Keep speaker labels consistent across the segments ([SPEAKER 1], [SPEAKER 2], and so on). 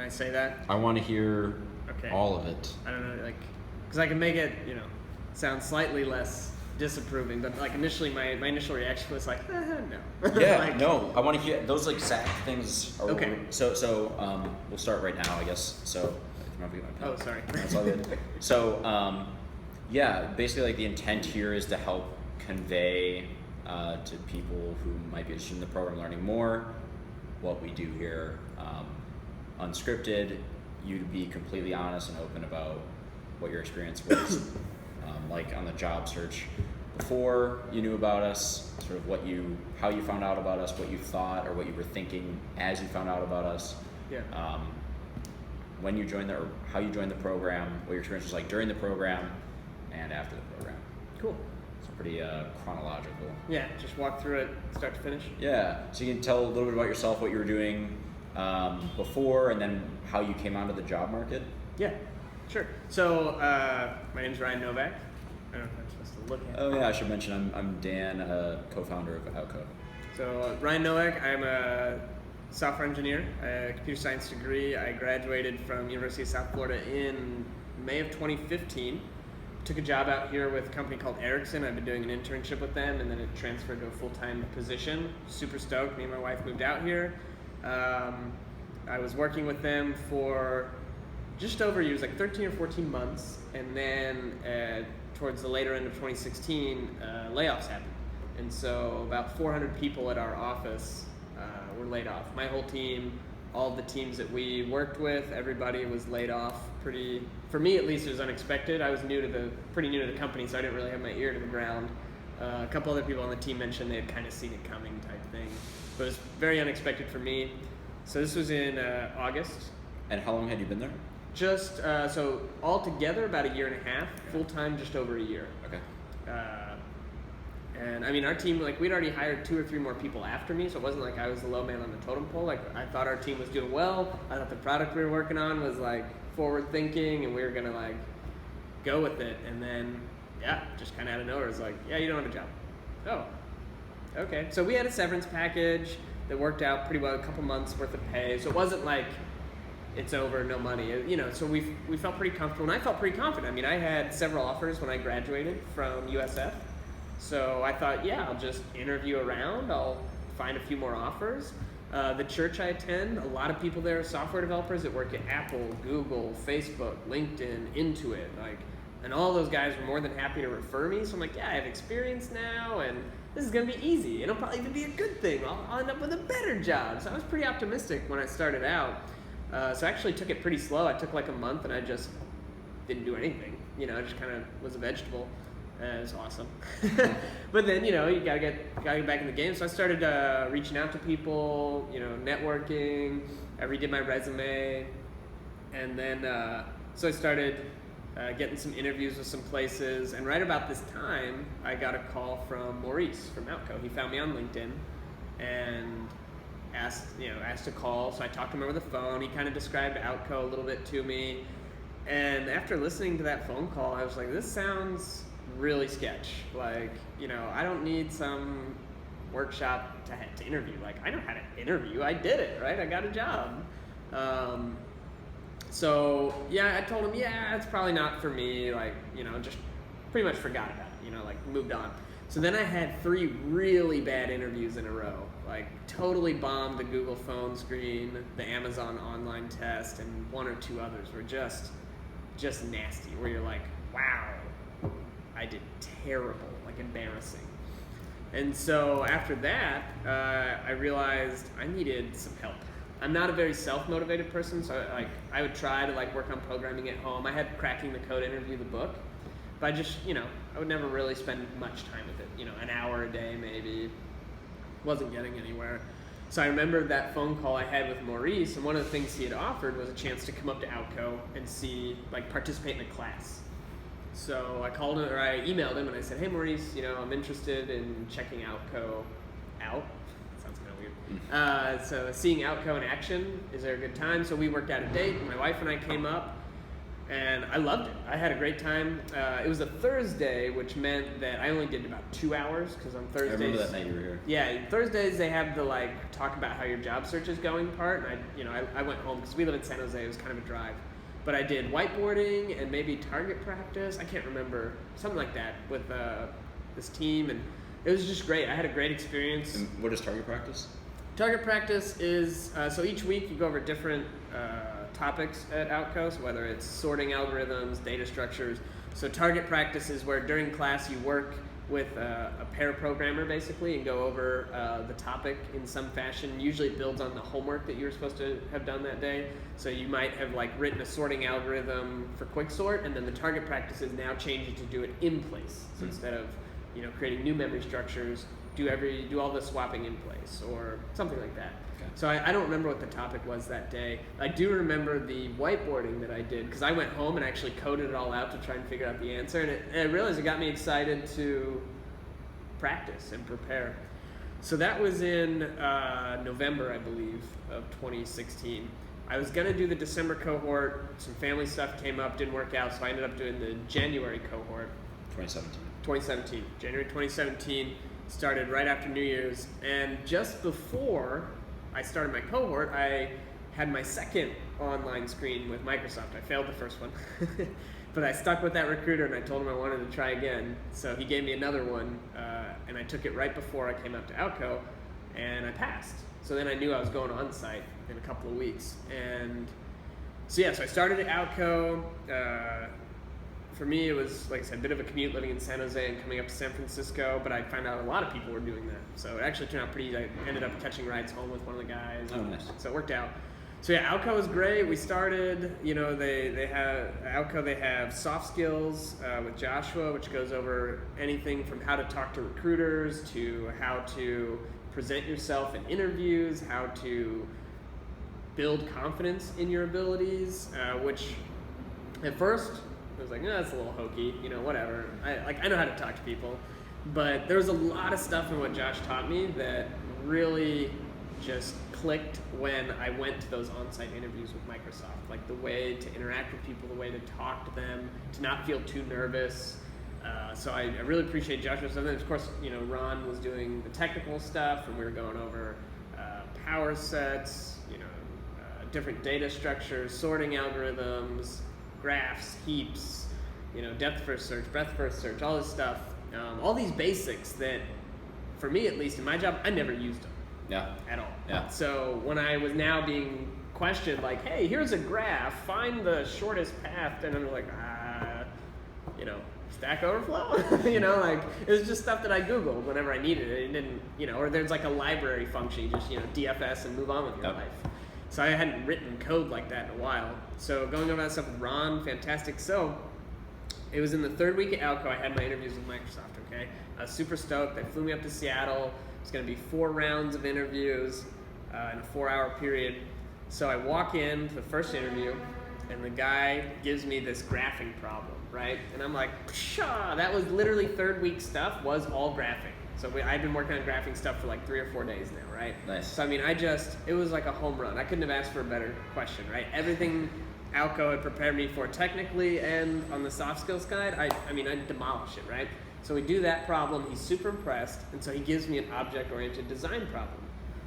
[SPEAKER 1] Can I say that?
[SPEAKER 2] I want to hear all of it.
[SPEAKER 1] I don't know, like, because I can make it, sound slightly less disapproving, but like initially my initial reaction was like, no.
[SPEAKER 2] Yeah, no, I want to hear those exact things.
[SPEAKER 1] Okay.
[SPEAKER 2] So we'll start right now, I guess. So,
[SPEAKER 1] oh, sorry.
[SPEAKER 2] That's all good. So, basically, like the intent here is to help convey to people who might be interested in the program learning more what we do here, unscripted, you to be completely honest and open about what your experience was, like on the job search before you knew about us, sort of how you found out about us, what you thought or what you were thinking as you found out about us.
[SPEAKER 1] Yeah.
[SPEAKER 2] When you joined or how you joined the program, what your experience was like during the program and after the program.
[SPEAKER 1] Cool.
[SPEAKER 2] It's pretty chronological.
[SPEAKER 1] Yeah, just walk through it start to finish.
[SPEAKER 2] Yeah, so you can tell a little bit about yourself, what you were doing before, and then how you came onto the job market.
[SPEAKER 1] Yeah, sure. So my name's Ryan Novak. I don't know if I'm supposed to look at it.
[SPEAKER 2] Oh yeah, I should mention I'm Dan, co-founder of Outco.
[SPEAKER 1] So Ryan Novak, I'm a software engineer, a computer science degree. I graduated from University of South Florida in May of 2015. Took a job out here with a company called Ericsson. I've been doing an internship with them, and then it transferred to a full-time position. Super stoked. Me and my wife moved out here. I was working with them for just over a year, it was like 13 or 14 months, and then towards the later end of 2016, layoffs happened. And so about 400 people at our office were laid off. My whole team, all of the teams that we worked with, everybody was laid off for me at least, it was unexpected. I was pretty new to the company, so I didn't really have my ear to the ground. A couple other people on the team mentioned they had kind of seen it coming type thing. But it was very unexpected for me. So this was in August.
[SPEAKER 2] And how long had you been there?
[SPEAKER 1] Just, so altogether about a year and a half, full-time just over a year.
[SPEAKER 2] Okay.
[SPEAKER 1] And I mean, our team, like we'd already hired 2 or 3 more people after me, so it wasn't like I was the low man on the totem pole. Like I thought our team was doing well. I thought the product we were working on was like forward thinking and we were gonna like go with it. And then, just kind of out of nowhere, it was like, you don't have a job. Oh, okay. So we had a severance package that worked out pretty well, a couple months worth of pay. So it wasn't like it's over, no money, so we felt pretty comfortable, and I felt pretty confident. I mean, I had several offers when I graduated from USF. So I thought, I'll just interview around. I'll find a few more offers. The church I attend, a lot of people there are software developers that work at Apple, Google, Facebook, LinkedIn, Intuit, and all those guys were more than happy to refer me. So I'm like, I have experience now, and this is gonna be easy. It'll probably even be a good thing. I'll end up with a better job. So I was pretty optimistic when I started out. So I actually took it pretty slow. I took like a month, and I just didn't do anything. I just kind of was a vegetable. It was awesome. But then, you gotta get back in the game. So I started reaching out to people, networking. I redid my resume. And then, so I started getting some interviews with some places. And right about this time, I got a call from Maurice from Outco. He found me on LinkedIn and asked to call. So I talked to him over the phone. He kind of described Outco a little bit to me. And after listening to that phone call, I was like, this sounds really sketch. Like, I don't need some workshop to interview. Like, I know how to interview. I did it, right? I got a job. So I told him, it's probably not for me. Like, just pretty much forgot about it, like moved on. So then I had 3 really bad interviews in a row. Like, totally bombed the Google phone screen, the Amazon online test, and 1 or 2 others were just nasty, where you're like, wow, I did terrible, like embarrassing. And so after that, I realized I needed some help. I'm not a very self-motivated person, so I would try to work on programming at home. I had Cracking the Code interview, the book, but I just, I would never really spend much time with it. An hour a day maybe. Wasn't getting anywhere. So I remember that phone call I had with Maurice, and one of the things he had offered was a chance to come up to Outco and participate in a class. So I called him, or I emailed him, and I said, hey Maurice, I'm interested in checking Outco out. Sounds kind of weird. So seeing Outco in action, is there a good time? So we worked out a date, my wife and I came up, And I loved it. I had a great time. It was a Thursday, which meant that I only did about 2 hours, because on Thursdays...
[SPEAKER 2] I remember that night you were here.
[SPEAKER 1] Yeah, Thursdays they have the, like, talk about how your job search is going part, and I went home, because we live in San Jose, it was kind of a drive. But I did whiteboarding and maybe target practice, I can't remember, something like that, with this team, and it was just great. I had a great experience.
[SPEAKER 2] And what is target practice?
[SPEAKER 1] Target practice is, so each week you go over different topics at Outco, so whether it's sorting algorithms, data structures. So target practice is where during class you work with a pair programmer basically and go over the topic in some fashion. Usually it builds on the homework that you were supposed to have done that day. So you might have like written a sorting algorithm for quicksort, and then the target practice is now changing to do it in place. So instead of creating new memory structures, do all the swapping in place or something like that.
[SPEAKER 2] Okay.
[SPEAKER 1] So I don't remember what the topic was that day. I do remember the whiteboarding that I did, because I went home and actually coded it all out to try and figure out the answer, and I realized it got me excited to practice and prepare. So that was in November, I believe, of 2016. I was going to do the December cohort. Some family stuff came up, didn't work out, so I ended up doing the January cohort.
[SPEAKER 2] 2017.
[SPEAKER 1] January 2017. Started right after New Year's, and just before I started my cohort, I had my second online screen with Microsoft. I failed the first one, but I stuck with that recruiter and I told him I wanted to try again. So he gave me another one, and I took it right before I came up to Outco, and I passed. So then I knew I was going on site in a couple of weeks. And so I started at Outco. For me, it was, like I said, a bit of a commute living in San Jose and coming up to San Francisco, but I found out a lot of people were doing that. So it actually turned out pretty easy. I ended up catching rides home with one of the guys.
[SPEAKER 2] Oh, nice.
[SPEAKER 1] So it worked out. So Outco was great. We started, they have soft skills with Joshua, which goes over anything from how to talk to recruiters to how to present yourself in interviews, how to build confidence in your abilities, which at first, I was like, that's a little hokey, whatever. I know how to talk to people. But there was a lot of stuff in what Josh taught me that really just clicked when I went to those on-site interviews with Microsoft. Like the way to interact with people, the way to talk to them, to not feel too nervous. So I really appreciate Joshua's stuff. And of course, Ron was doing the technical stuff, and we were going over power sets, different data structures, sorting algorithms, graphs, heaps, depth first search, breadth first search, all this stuff. All these basics that, for me at least in my job, I never used them.
[SPEAKER 2] Yeah.
[SPEAKER 1] At all.
[SPEAKER 2] Yeah.
[SPEAKER 1] So when I was now being questioned, like, hey, here's a graph, find the shortest path, and I'm like, Stack Overflow? Like, it was just stuff that I Googled whenever I needed it. It didn't, or there's like a library function, you just, DFS and move on with your life. So I hadn't written code like that in a while. So going over that stuff with Ron, fantastic. So it was in the third week at Outco, I had my interviews with Microsoft, okay? I was super stoked. They flew me up to Seattle. It's going to be 4 rounds of interviews in a 4-hour period. So I walk in to the first interview, and the guy gives me this graphing problem, right? And I'm like, pshaw, that was literally third week stuff, was all graphing. So I've been working on graphing stuff for like 3 or 4 days now, right?
[SPEAKER 2] Nice.
[SPEAKER 1] So it was like a home run. I couldn't have asked for a better question, right? Everything Outco had prepared me for technically and on the soft skills side, I demolish it, right? So we do that problem, he's super impressed, and so he gives me an object-oriented design problem.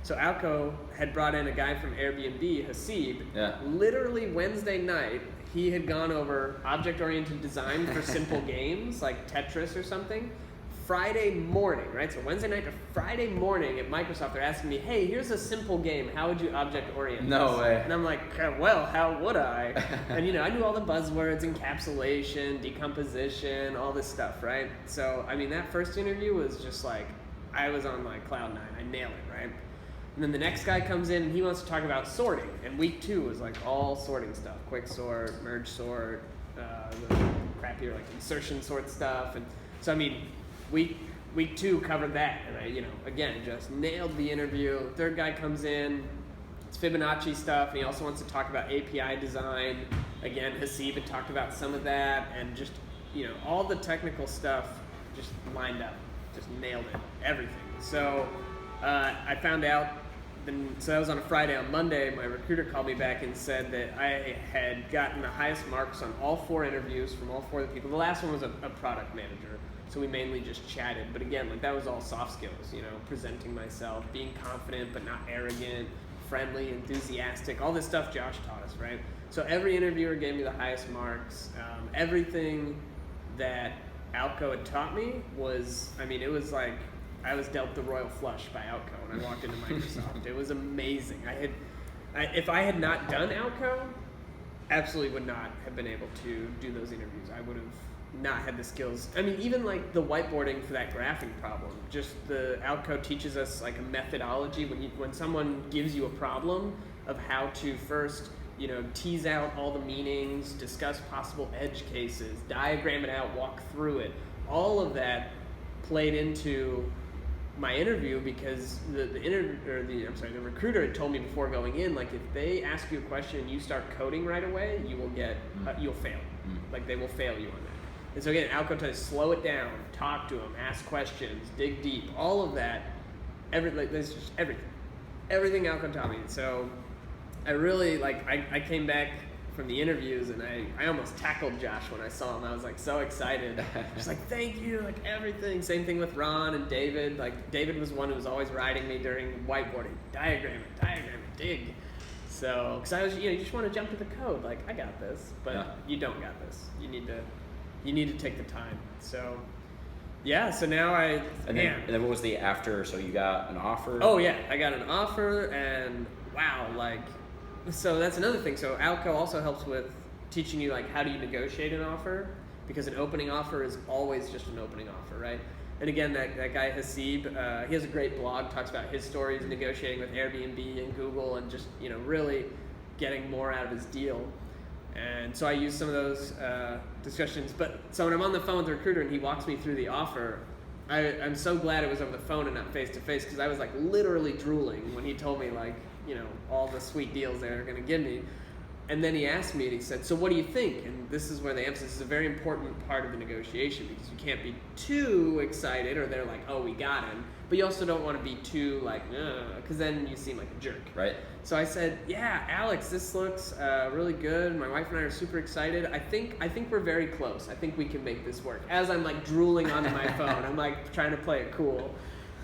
[SPEAKER 1] So Outco had brought in a guy from Airbnb, Hasib.
[SPEAKER 2] Yeah.
[SPEAKER 1] Literally Wednesday night, he had gone over object-oriented design for simple games like Tetris or something. Friday morning, right? So Wednesday night to Friday morning at Microsoft, they're asking me, hey, here's a simple game. How would you object-orient
[SPEAKER 2] No
[SPEAKER 1] this?
[SPEAKER 2] way.
[SPEAKER 1] And I'm like, well, how would I? And, I knew all the buzzwords, encapsulation, decomposition, all this stuff, right? So, that first interview was just like, I was on like cloud 9. I nailed it, right? And then the next guy comes in and he wants to talk about sorting. And week 2 was like all sorting stuff. Quick sort, merge sort, the crappier like insertion sort stuff. And so, week 2 covered that. And I, again, just nailed the interview. Third guy comes in. It's Fibonacci stuff. And he also wants to talk about API design. Again, Hasib had talked about some of that. And just, all the technical stuff just lined up. Just nailed it. Everything. So I found out so that was on a Friday. On Monday, my recruiter called me back and said that I had gotten the highest marks on all 4 interviews from all 4 of the people. The last one was a product manager, so we mainly just chatted. But again, like that was all soft skills, presenting myself, being confident but not arrogant, friendly, enthusiastic, all this stuff Josh taught us, right? So every interviewer gave me the highest marks. Everything that Outco had taught me was, it was like I was dealt the royal flush by Outco when I walked into Microsoft. It was amazing. If I had not done Outco, absolutely would not have been able to do those interviews. I would have not had the skills. Even like the whiteboarding for that graphing problem, just the Outco teaches us like a methodology when someone gives you a problem of how to first, tease out all the meanings, discuss possible edge cases, diagram it out, walk through it. All of that played into my interview because the recruiter had told me before going in, like if they ask you a question and you start coding right away, you will you'll fail. Like they will fail you on that. And so again, Outco tries to slow it down, talk to them, ask questions, dig deep, all of that. There's just everything Outco taught me. So I really I came back from the interviews and I almost tackled Josh when I saw him. I was like so excited. Just like, thank you, like everything. Same thing with Ron and David. Like David was one who was always riding me during whiteboarding. Diagram it, dig. So, because I was, you just want to jump to the code. Like, I got this, but you don't got this. You need to take the time. So, yeah. So now
[SPEAKER 2] And then what was the after? So you got an offer?
[SPEAKER 1] Oh yeah, I got an offer, and wow, so that's another thing. So Outco also helps with teaching you how do you negotiate an offer, because an opening offer is always just an opening offer, right? And again, that guy Hasib, he has a great blog, talks about his stories negotiating with Airbnb and Google and just really getting more out of his deal. And so I use some of those discussions. But so when I'm on the phone with the recruiter and he walks me through the offer, I'm so glad it was over the phone and not face to face, because I was literally drooling when he told me all the sweet deals they're going to give me. And then he asked me and he said, so what do you think? And this is where the emphasis is a very important part of the negotiation, because you can't be too excited or they're like, oh, we got him. But you also don't want to be too because then you seem like a jerk.
[SPEAKER 2] Right.
[SPEAKER 1] So I said, yeah, Alex, this looks really good. My wife and I are super excited. I think we're very close. I think we can make this work. As I'm drooling onto my phone, I'm trying to play it cool.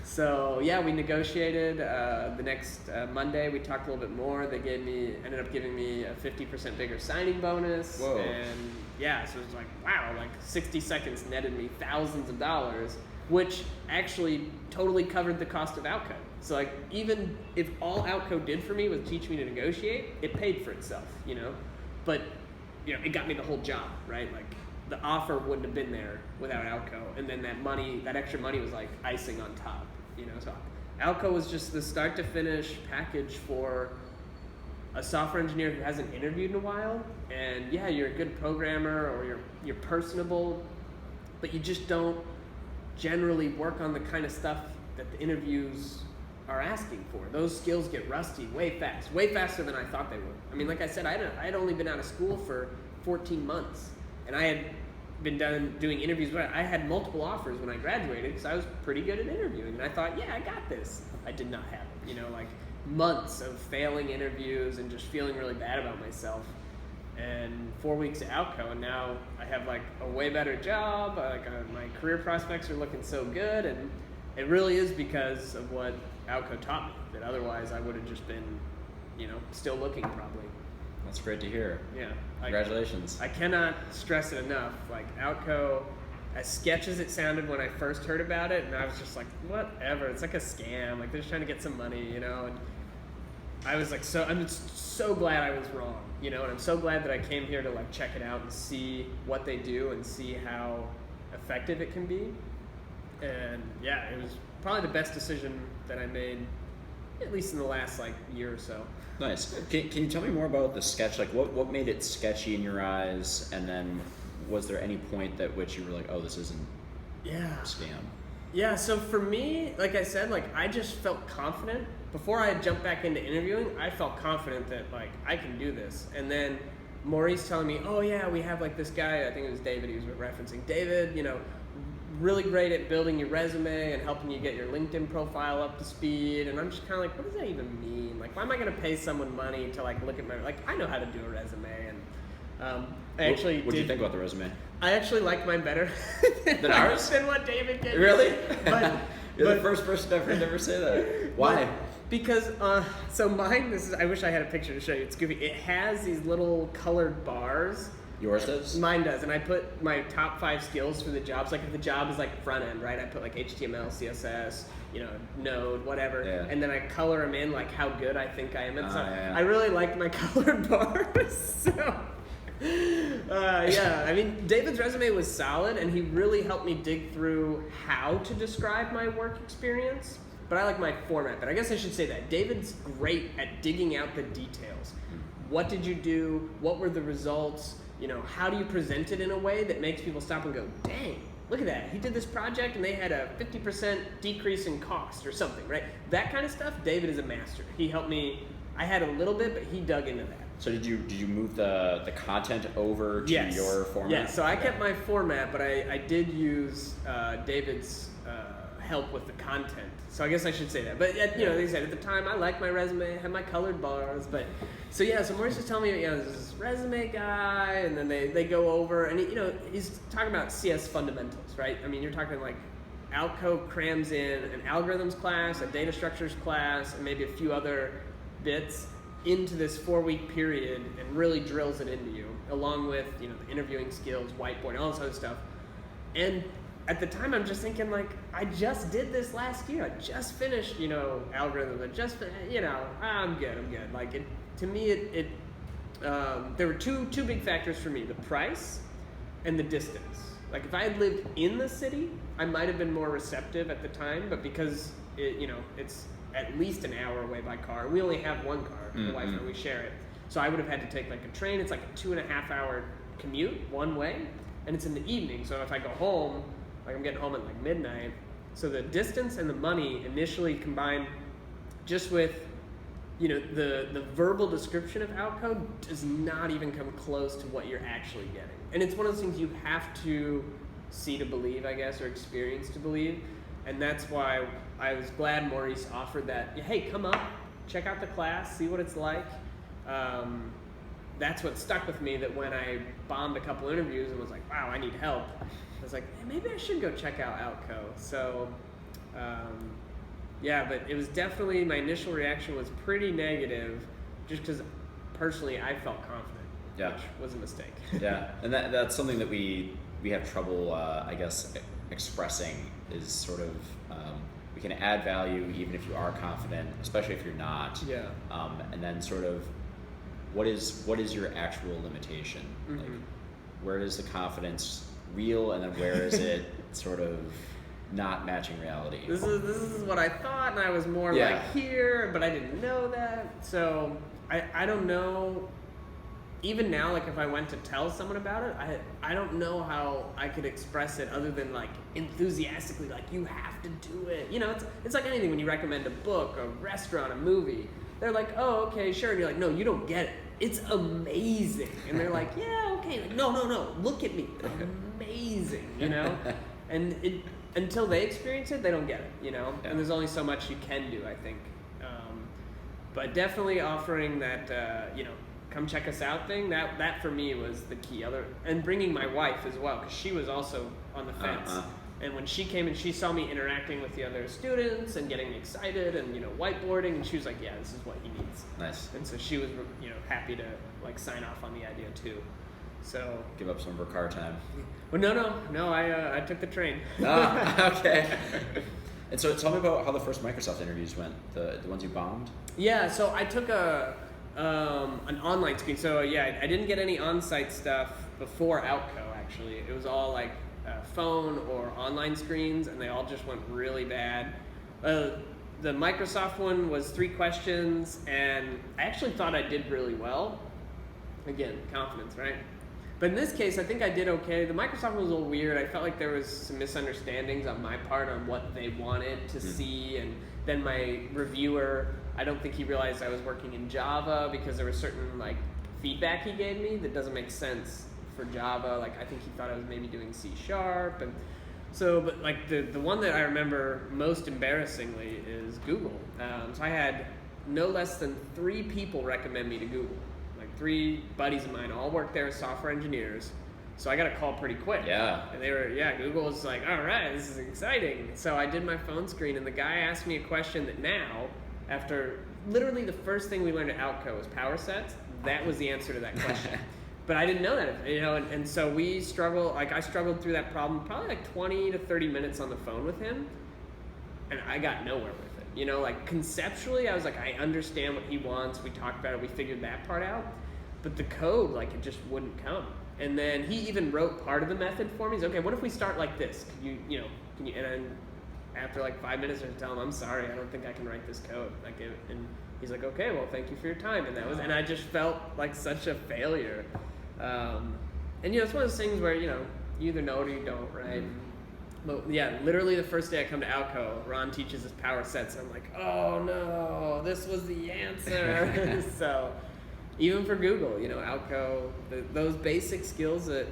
[SPEAKER 1] So yeah, we negotiated. The next Monday, we talked a little bit more. They ended up giving me a 50% bigger signing bonus.
[SPEAKER 2] Whoa.
[SPEAKER 1] And yeah, so it was wow, 60 seconds netted me thousands of dollars, which actually totally covered the cost of Outco. So even if all Outco did for me was teach me to negotiate, it paid for itself, But it got me the whole job, right? The offer wouldn't have been there without Outco, and then that extra money was icing on top, So Outco was just the start to finish package for a software engineer who hasn't interviewed in a while. And yeah, you're a good programmer or you're personable, but you just don't generally work on the kind of stuff that the interviews are asking for. Those skills get rusty way faster than I thought they would. Like I said, I had only been out of school for 14 months, and I had been doing interviews. I had multiple offers when I graduated because I was pretty good at interviewing, and I thought, yeah, I got this. I did not have it. Months of failing interviews and just feeling really bad about myself. And 4 weeks at Outco, and now I have a way better job. My career prospects are looking so good, and it really is because of what Outco taught me. That otherwise I would have just been, still looking probably.
[SPEAKER 2] That's great to hear.
[SPEAKER 1] Yeah.
[SPEAKER 2] Congratulations.
[SPEAKER 1] I cannot stress it enough. Outco, as sketch as it sounded when I first heard about it, and I was just whatever. It's a scam. They're just trying to get some money, And I was I'm so glad I was wrong, And I'm so glad that I came here to check it out and see what they do and see how effective it can be. And yeah, it was probably the best decision that I made, at least in the last year or so.
[SPEAKER 2] Nice. Can you tell me more about the sketch? What made it sketchy in your eyes? And then was there any point at which you were oh, this isn't a scam?
[SPEAKER 1] Yeah, so for me, like I said, I just felt confident. Before I had jumped back into interviewing, I felt confident that I can do this. And then Maurice telling me, oh yeah, we have this guy, I think it was David he was referencing. David, really great at building your resume and helping you get your LinkedIn profile up to speed. And I'm just kind of like, what does that even mean? Like, why am I going to pay someone money to like look at my, like, I know how to do a resume. And I actually
[SPEAKER 2] What did you think about the resume?
[SPEAKER 1] I actually liked mine better
[SPEAKER 2] than ours?
[SPEAKER 1] than what David gave me.
[SPEAKER 2] Really?
[SPEAKER 1] But,
[SPEAKER 2] You're the first person ever to never say that. Why?
[SPEAKER 1] Because, so mine, I wish I had a picture to show you. It's goofy. It has these little colored bars.
[SPEAKER 2] Yours does?
[SPEAKER 1] Mine does, and I put my top 5 skills for the jobs. Like if the job is like front end, right? I put like HTML, CSS, Node, whatever, and then I color them in like how good I think I am. And so I really liked my colored bars. So, I mean, David's resume was solid, and he really helped me dig through how to describe my work experience. But I like my format. But I guess I should say that David's great at digging out the details. What did you do? What were the results? How do you present it in a way that makes people stop and go, dang, look at that. He did this project and they had a 50% decrease in cost or something, right? That kind of stuff, David is a master. He helped me. I had a little bit, but he dug into that.
[SPEAKER 2] So did you move the content over to your format?
[SPEAKER 1] Yes, so I kept my format, but I did use David's help with the content. So I guess I should say that. But like I said, at the time, I liked my resume, I had my colored bars. But so Maurice was telling me, there's this resume guy, and then they go over, and he's talking about CS fundamentals, right? I mean, you're talking like Outco crams in an algorithms class, a data structures class, and maybe a few other bits into this 4-week period, and really drills it into you, along with the interviewing skills, whiteboarding, all this other stuff. And at the time, I'm just thinking, like, I just did this last year. I just finished, algorithms. I'm good. Like, to me, there were two big factors for me: the price and the distance. Like, if I had lived in the city, I might have been more receptive at the time. But because it's at least an hour away by car. We only have one car. My wife and we share it. So I would have had to take like a train. It's like a 2.5-hour commute one way, and it's in the evening. So if I go home, like I'm getting home at like midnight. So the distance and the money initially combined, just with the verbal description of Outco does not even come close to what you're actually getting. And it's one of those things you have to see to believe, I guess, or experience to believe. And that's why I was glad Maurice offered that. Hey, come up, check out the class, see what it's like. That's what stuck with me, that when I bombed a couple interviews and was like, wow, I need help, I was like, hey, maybe I should go check out Outco. So, but it was definitely, my initial reaction was pretty negative, just because personally I felt confident, which was a mistake.
[SPEAKER 2] And that's something that we have trouble, I guess, expressing, is sort of, we can add value even if you are confident, especially if you're not. And then sort of, what is your actual limitation? Like, where is the confidence real, and then where is it sort of not matching reality?
[SPEAKER 1] This is what I thought, and I was more like here, but I didn't know that. So I don't know. Even now, like if I went to tell someone about it, I don't know how I could express it other than like enthusiastically, like you have to do it. It's like anything when you recommend a book, a restaurant, a movie. They're like, oh, okay, sure. And you're like, no, you don't get it. It's amazing. And they're like, yeah, okay. Like, no, look at me. Amazing, And until they experience it, they don't get it, And there's only so much you can do, I think. But definitely offering that, come check us out thing, that for me was the key. And bringing my wife as well, because she was also on the fence. And when she came and she saw me interacting with the other students and getting excited and whiteboarding, and she was like, yeah, this is what he needs.
[SPEAKER 2] Nice.
[SPEAKER 1] And so she was happy to like sign off on the idea too. So
[SPEAKER 2] give up some of her car time.
[SPEAKER 1] Well, no, I took the train.
[SPEAKER 2] Okay. And so tell me about how the first Microsoft interviews went, the ones you bombed.
[SPEAKER 1] Yeah, so I took an online screen. So I didn't get any on-site stuff before Outco. Actually, it was all like phone or online screens, and they all just went really bad. The Microsoft one was 3 questions, and I actually thought I did really well. Again, confidence, right? But in this case, I think I did okay. The Microsoft one was a little weird. I felt like there was some misunderstandings on my part on what they wanted to see, and then my reviewer, I don't think he realized I was working in Java, because there was certain like feedback he gave me that doesn't make sense for Java. Like I think he thought I was maybe doing C#, and So, but like the one that I remember most embarrassingly is Google. So I had no less than 3 people recommend me to Google. Like 3 buddies of mine all work there as software engineers. So I got a call pretty quick.
[SPEAKER 2] Yeah.
[SPEAKER 1] And they were, Google was like, all right, this is exciting. So I did my phone screen, and the guy asked me a question that now, after literally the first thing we learned at Outco was power sets, that was the answer to that question. But I didn't know that, and so we struggled, I struggled through that problem probably like 20 to 30 minutes on the phone with him, and I got nowhere with it. Conceptually, I was like, I understand what he wants, we talked about it, we figured that part out, but the code, it just wouldn't come. And then he even wrote part of the method for me. He's okay, what if we start like this? Can you, and then after like 5 minutes, I tell him, I'm sorry, I don't think I can write this code. And he's like, okay, well, thank you for your time. And I just felt like such a failure. And it's one of those things where, you either know it or you don't, right? But yeah, literally the first day I come to Outco, Ron teaches us power sets. I'm like, oh no, this was the answer. So even for Google, Outco, those basic skills that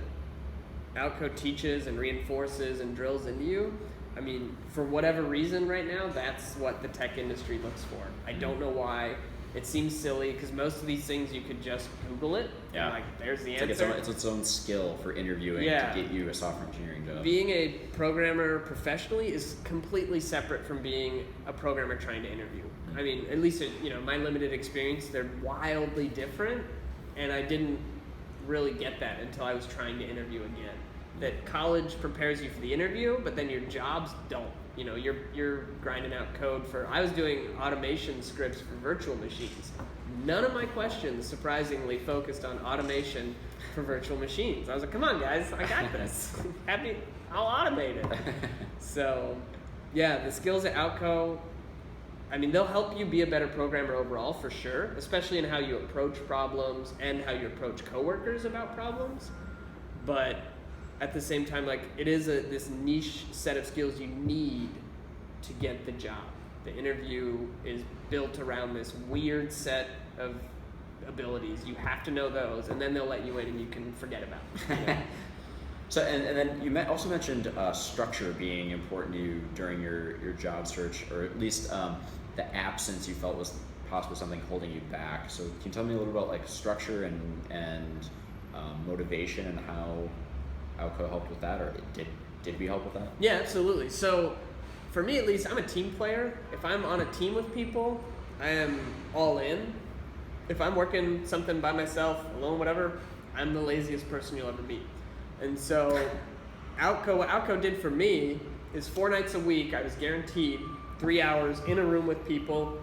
[SPEAKER 1] Outco teaches and reinforces and drills into you, I mean, for whatever reason right now, that's what the tech industry looks for. I don't know why. It seems silly because most of these things you could just Google it.
[SPEAKER 2] Yeah.
[SPEAKER 1] And there's the
[SPEAKER 2] it's
[SPEAKER 1] answer.
[SPEAKER 2] It's its own skill for interviewing to get you a software engineering job.
[SPEAKER 1] Being a programmer professionally is completely separate from being a programmer trying to interview. I mean, at least my limited experience, they're wildly different, and I didn't really get that until I was trying to interview again. That college prepares you for the interview, but then your jobs don't. You're grinding out code I was doing automation scripts for virtual machines. None of my questions, surprisingly, focused on automation for virtual machines. I was like, come on, guys, I got this. I'll automate it. So, yeah, the skills at Outco, I mean, they'll help you be a better programmer overall, for sure, especially in how you approach problems and how you approach coworkers about problems. But at the same time, it is this niche set of skills you need to get the job. The interview is built around this weird set of abilities. You have to know those, and then they'll let you in and you can forget about it.
[SPEAKER 2] So, and then you also mentioned structure being important to you during your job search, or at least the absence you felt was possibly something holding you back. So can you tell me a little about structure and motivation and how Outco helped with that, or did we help with that?
[SPEAKER 1] Yeah, absolutely. So for me, at least, I'm a team player. If I'm on a team with people, I am all in. If I'm working something by myself, alone, whatever, I'm the laziest person you'll ever meet. And so what Outco did for me is 4 nights a week, I was guaranteed 3 hours in a room with people.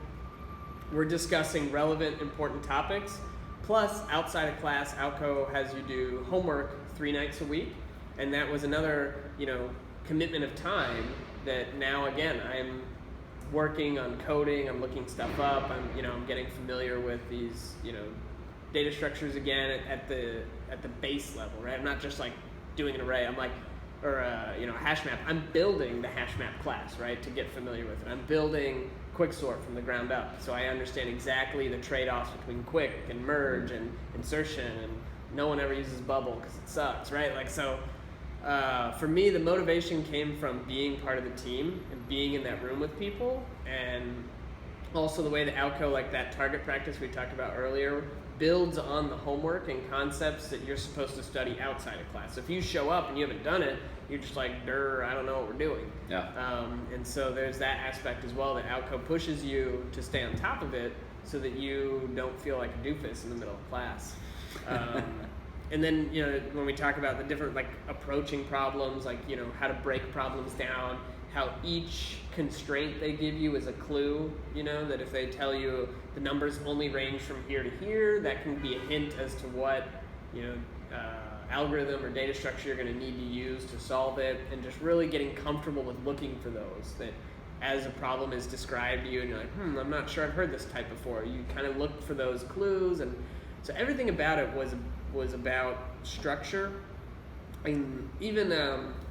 [SPEAKER 1] We're discussing relevant, important topics. Plus, outside of class, Outco has you do homework 3 nights a week. And that was another, commitment of time that now, again, I'm working on coding, I'm looking stuff up, I'm getting familiar with these, data structures again at the base level, right? I'm not just doing an array, a hash map. I'm building the hash map class, right, to get familiar with it. I'm building quicksort from the ground up, so I understand exactly the trade-offs between quick and merge and insertion, and no one ever uses bubble because it sucks, right? For me, the motivation came from being part of the team and being in that room with people, and also the way that Outco, that target practice we talked about earlier, builds on the homework and concepts that you're supposed to study outside of class. So if you show up and you haven't done it, you're just I don't know what we're doing.
[SPEAKER 2] Yeah.
[SPEAKER 1] And so there's that aspect as well, that Outco pushes you to stay on top of it so that you don't feel like a doofus in the middle of class. And then, when we talk about the different, approaching problems, how to break problems down, how each constraint they give you is a clue, that if they tell you the numbers only range from here to here, that can be a hint as to what, algorithm or data structure you're going to need to use to solve it, and just really getting comfortable with looking for those, that as a problem is described to you and you're like, I'm not sure I've heard this type before. You kind of look for those clues, and so everything about it was about structure. And even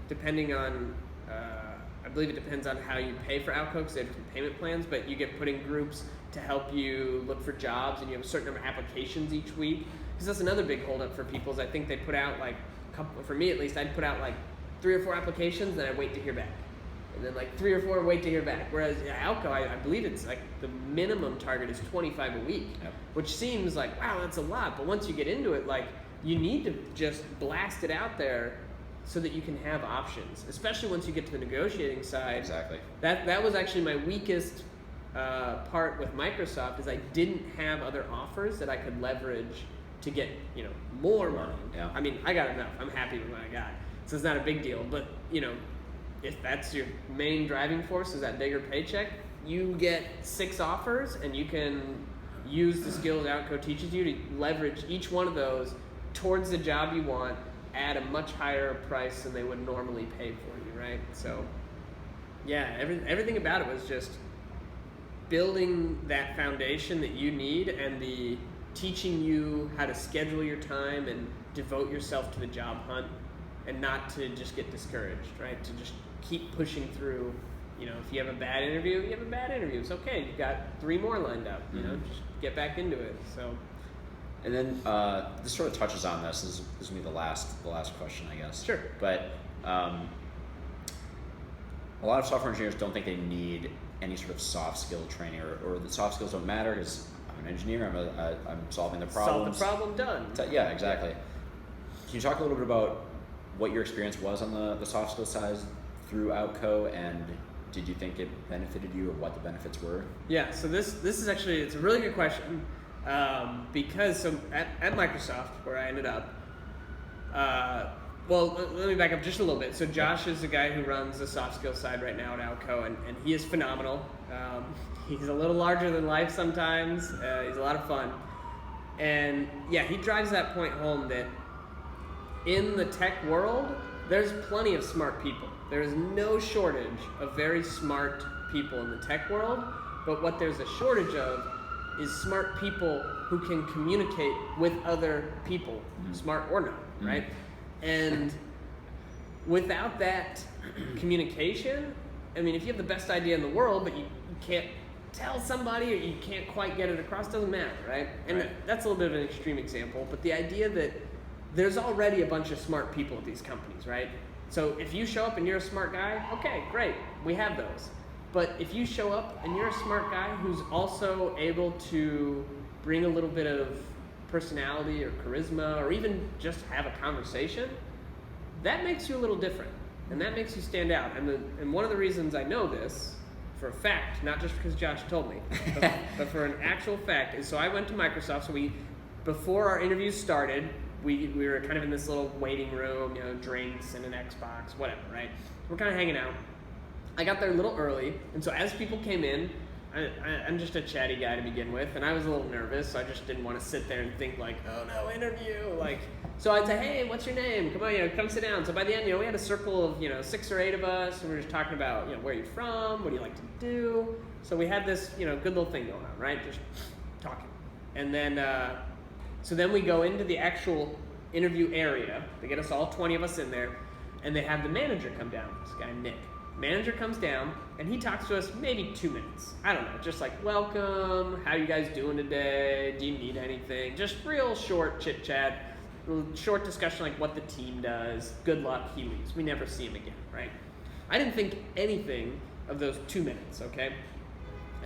[SPEAKER 1] depending on, I believe it depends on how you pay for Outco, because they have different payment plans, but you get put in groups to help you look for jobs, and you have a certain number of applications each week. Because that's another big holdup for people, is I think they put out for me at least, I'd put out 3 or 4 applications, then I wait to hear back. And then like 3 or 4, wait to hear back. Whereas Outco, I believe it's like the minimum target is 25 a week, which seems like, wow, that's a lot. But once you get into it, like you need to just blast it out there so that you can have options, especially once you get to the negotiating side.
[SPEAKER 2] Exactly.
[SPEAKER 1] That was actually my weakest part with Microsoft, is I didn't have other offers that I could leverage to get, you know, more money.
[SPEAKER 2] Yeah.
[SPEAKER 1] I mean, I got enough. I'm happy with what I got, so it's not a big deal. But you know, if that's your main driving force, is that bigger paycheck, you get 6 offers, and you can use the skills Outco teaches you to leverage each one of those towards the job you want at a much higher price than they would normally pay for you, right? So, yeah, everything about it was just building that foundation that you need, and the teaching you how to schedule your time and devote yourself to the job hunt, and not to just get discouraged, right? To just keep pushing through. You know, if you have a bad interview, you have a bad interview. It's okay. You've got 3 more lined up. You know, just get back into it. So.
[SPEAKER 2] And then this sort of touches on this. This is gonna be the last question, I guess.
[SPEAKER 1] Sure.
[SPEAKER 2] But a lot of software engineers don't think they need any sort of soft skill training, or the soft skills don't matter because I'm an engineer. I'm solving the problems.
[SPEAKER 1] Solve the problem, done.
[SPEAKER 2] Yeah, exactly. Can you talk a little bit about what your experience was on the soft skill side through Outco, and did you think it benefited you, or what the benefits were?
[SPEAKER 1] Yeah. So this is actually, it's a really good question. Because so at Microsoft, where I ended up, well, let me back up just a little bit. So Josh is the guy who runs the soft skills side right now at Outco, and he is phenomenal. He's a little larger than life sometimes. He's a lot of fun. And yeah, he drives that point home that in the tech world, there's plenty of smart people. There is no shortage of very smart people in the tech world, but what there's a shortage of is smart people who can communicate with other people, smart or not, right? And without that communication, I mean, if you have the best idea in the world, but you can't tell somebody, or you can't quite get it across, doesn't matter, right? And that's a little bit of an extreme example, but the idea that there's already a bunch of smart people at these companies, right? So if you show up and you're a smart guy, okay, great, we have those. But if you show up and you're a smart guy who's also able to bring a little bit of personality or charisma, or even just have a conversation, that makes you a little different, and that makes you stand out. And one of the reasons I know this for a fact, not just because Josh told me, but for an actual fact, is so I went to Microsoft. So before our interviews started, we were kind of in this little waiting room, you know, drinks and an Xbox, whatever, right? We're kind of hanging out. I got there a little early, and so as people came in, I'm just a chatty guy to begin with, and I was a little nervous, so I just didn't want to sit there and think like, oh no, interview, like, so I'd say, hey, what's your name? Come on, you know, come sit down. So by the end, you know, we had a circle of, you know, 6 or 8 of us, and we were just talking about, you know, where you're from, what do you like to do? So we had this, you know, good little thing going on, right? Just talking. And then, so then we go into the actual interview area. They get us all 20 of us in there, and they have the manager come down, this guy Nick. Manager comes down, and he talks to us maybe 2 minutes. I don't know, just like, welcome, how you guys doing today? Do you need anything? Just real short chit-chat, short discussion like what the team does. Good luck, he leaves. We never see him again, right? I didn't think anything of those 2 minutes, okay?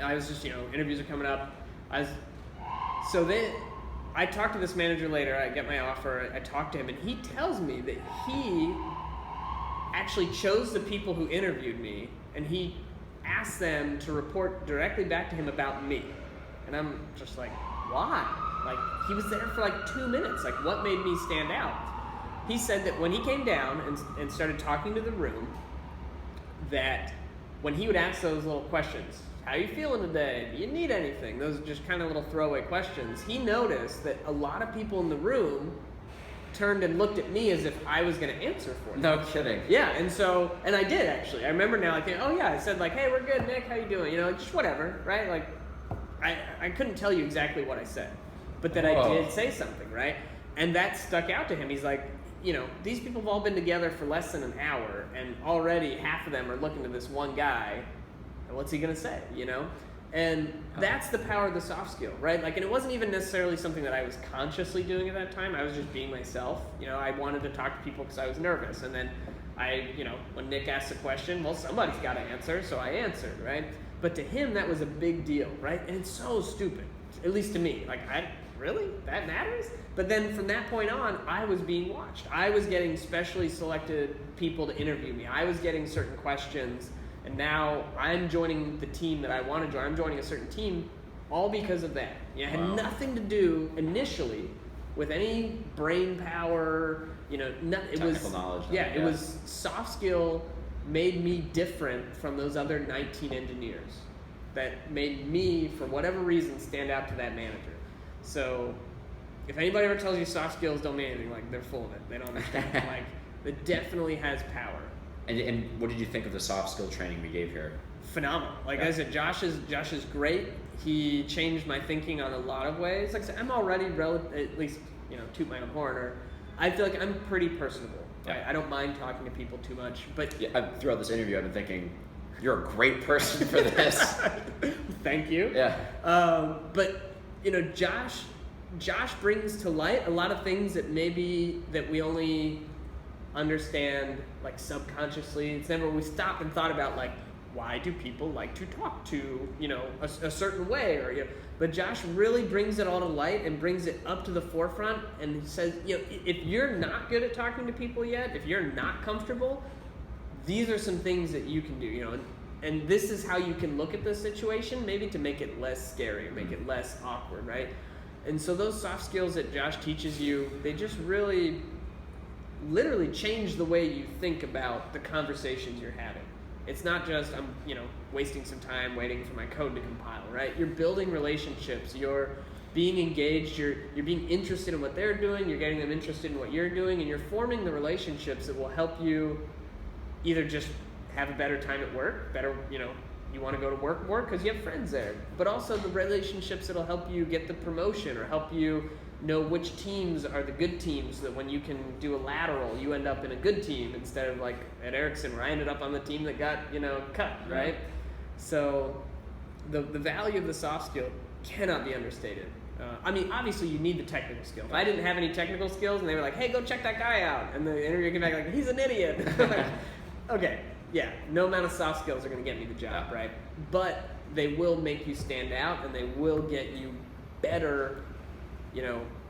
[SPEAKER 1] I was just, you know, interviews are coming up. I talked to this manager later, I get my offer, I talk to him, and he tells me that he actually chose the people who interviewed me, and he asked them to report directly back to him about me. And I'm just like, why? Like, he was there for like 2 minutes. Like, what made me stand out? He said that when he came down and started talking to the room, that when he would ask those little questions, how you feeling today? Do you need anything? Those are just kind of little throwaway questions. He noticed that a lot of people in the room turned and looked at me as if I was going to answer for them.
[SPEAKER 2] No kidding.
[SPEAKER 1] Yeah, and I did actually. I remember now, I think, oh yeah, I said like, hey, we're good, Nick, how you doing? You know, just whatever, right? Like, I couldn't tell you exactly what I said, but that I did say something, right? And that stuck out to him. He's like, you know, these people have all been together for less than an hour, and already half of them are looking to this one guy, and what's he going to say, you know? And that's the power of the soft skill, right? Like, and it wasn't even necessarily something that I was consciously doing at that time. I was just being myself. You know, I wanted to talk to people because I was nervous. And then when Nick asked a question, well, somebody's got to answer, so I answered, right? But to him, that was a big deal, right? And it's so stupid, at least to me. Like, really? That matters? But then from that point on, I was being watched. I was getting specially selected people to interview me. I was getting certain questions, and now I'm joining the team that I want to join. I'm joining a certain team all because of that. It had nothing to do initially with any brain power, it was
[SPEAKER 2] knowledge.
[SPEAKER 1] It was soft skill made me different from those other 19 engineers that made me, for whatever reason, stand out to that manager. So if anybody ever tells you soft skills don't mean anything, like, they're full of it. They don't understand. Like, it definitely has power.
[SPEAKER 2] And what did you think of the soft skill training we gave here?
[SPEAKER 1] Phenomenal. Like I said, Josh is great. He changed my thinking on a lot of ways. Like I said, I'm already at least, toot my own horn, or I feel like I'm pretty personable. Right? I don't mind talking to people too much. But
[SPEAKER 2] throughout this interview, I've been thinking, you're a great person for this.
[SPEAKER 1] Thank you.
[SPEAKER 2] Yeah.
[SPEAKER 1] But Josh brings to light a lot of things that we only understand like subconsciously. It's never we stopped and thought about like, why do people like to talk to a certain way, or but Josh really brings it all to light and brings it up to the forefront and says, if you're not good at talking to people yet, if you're not comfortable, these are some things that you can do, and this is how you can look at the situation, maybe to make it less scary or make it less awkward, right? And so those soft skills that Josh teaches you, they just really literally change the way you think about the conversations you're having. It's not just I'm wasting some time waiting for my code to compile, right? You're building relationships, you're being engaged, you're being interested in what they're doing, you're getting them interested in what you're doing, and you're forming the relationships that will help you either just have a better time at work, you want to go to work more because you have friends there, but also the relationships that'll help you get the promotion or help you know which teams are the good teams, so that when you can do a lateral, you end up in a good team instead of like at Ericsson where I ended up on the team that got, cut, right? So the value of the soft skill cannot be understated. Obviously you need the technical skill. If I didn't have any technical skills and they were like, hey, go check that guy out, and the interviewer came back like, he's an idiot. Like, okay, yeah, no amount of soft skills are going to get me the job, right? But they will make you stand out, and they will get you better,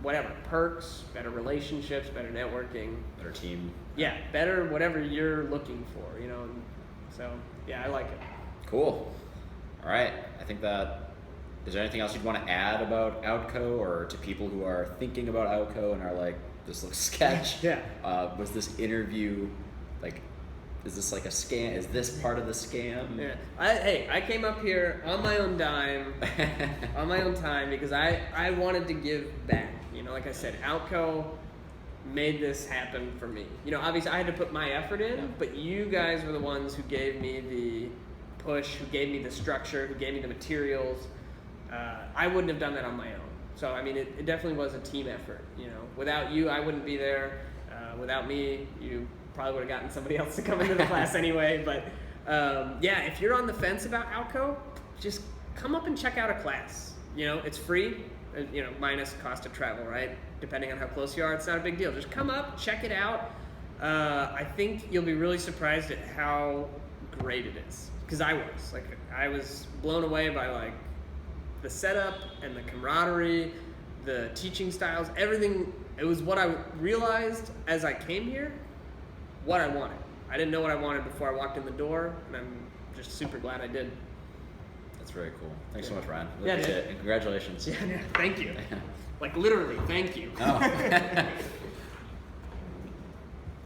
[SPEAKER 1] whatever, perks, better relationships, better networking.
[SPEAKER 2] Better team.
[SPEAKER 1] Yeah, better whatever you're looking for, and so, yeah, I like it.
[SPEAKER 2] Cool. All right, I think is there anything else you'd want to add about Outco, or to people who are thinking about Outco and are like, this looks sketch?
[SPEAKER 1] Yeah.
[SPEAKER 2] Was this interview, like, is this like a scam? Is this part of the scam?
[SPEAKER 1] Yeah. I came up here on my own dime, on my own time, because I wanted to give back. Like I said, Outco made this happen for me. Obviously I had to put my effort in, but you guys were the ones who gave me the push, who gave me the structure, who gave me the materials. I wouldn't have done that on my own. So, it definitely was a team effort. Without you, I wouldn't be there. Without me, you probably would have gotten somebody else to come into the class anyway. But if you're on the fence about Outco, just come up and check out a class. It's free, minus cost of travel, right? Depending on how close you are, it's not a big deal. Just come up, check it out. I think you'll be really surprised at how great it is. Because I was blown away by the setup and the camaraderie, the teaching styles, everything. It was what I realized as I came here, what I wanted. I didn't know what I wanted before I walked in the door, and I'm just super glad I did.
[SPEAKER 2] That's very cool. Thanks so much, Ryan.
[SPEAKER 1] Yeah,
[SPEAKER 2] appreciate it. And congratulations.
[SPEAKER 1] Yeah, thank you. Literally, thank you.
[SPEAKER 2] Oh.